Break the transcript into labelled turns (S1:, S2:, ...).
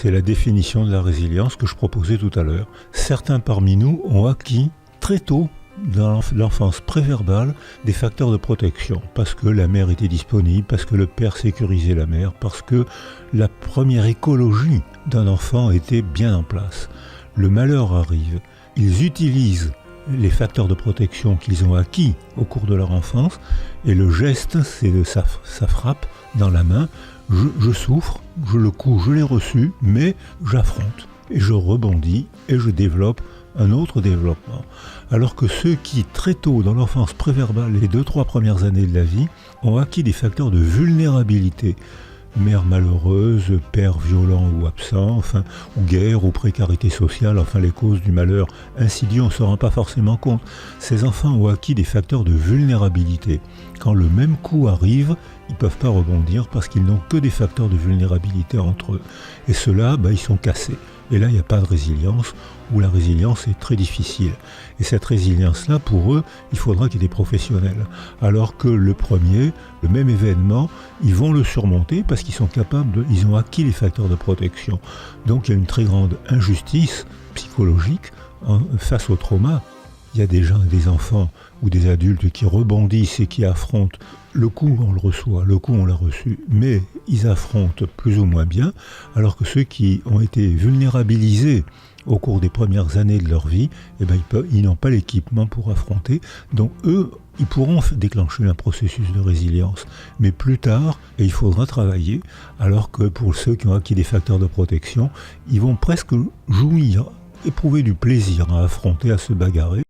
S1: c'est la définition de la résilience que je proposais tout à l'heure. Certains parmi nous ont acquis très tôt, dans l'enfance préverbale, des facteurs de protection, parce que la mère était disponible, parce que le père sécurisait la mère, parce que la première écologie d'un enfant était bien en place. Le malheur arrive, ils utilisent les facteurs de protection qu'ils ont acquis au cours de leur enfance, et le geste, c'est de ça frappe dans la main, je souffre, le coup je l'ai reçu, mais j'affronte, et je rebondis, et je développe un autre développement. Alors que ceux qui, très tôt dans l'enfance préverbale, les 2-3 premières années de la vie, ont acquis des facteurs de vulnérabilité, mère malheureuse, père violent ou absent, ou guerre, ou précarité sociale, les causes du malheur insidieux, on ne se rend pas forcément compte. Ces enfants ont acquis des facteurs de vulnérabilité. Quand le même coup arrive, ils ne peuvent pas rebondir parce qu'ils n'ont que des facteurs de vulnérabilité entre eux. Et ceux-là, ils sont cassés. Et là, il n'y a pas de résilience, ou la résilience est très difficile. Et cette résilience-là, pour eux, il faudra qu'il y ait des professionnels. Alors que le premier, le même événement, ils vont le surmonter parce qu'ils sont capables ils ont acquis les facteurs de protection. Donc il y a une très grande injustice psychologique face au trauma. Il y a des enfants ou des adultes qui rebondissent et qui affrontent. Le coup, on le reçoit, le coup, on l'a reçu, mais ils affrontent plus ou moins bien, alors que ceux qui ont été vulnérabilisés au cours des premières années de leur vie, ils n'ont pas l'équipement pour affronter. Donc eux, ils pourront déclencher un processus de résilience, mais plus tard, il faudra travailler, alors que pour ceux qui ont acquis des facteurs de protection, ils vont presque jouir, éprouver du plaisir à affronter, à se bagarrer.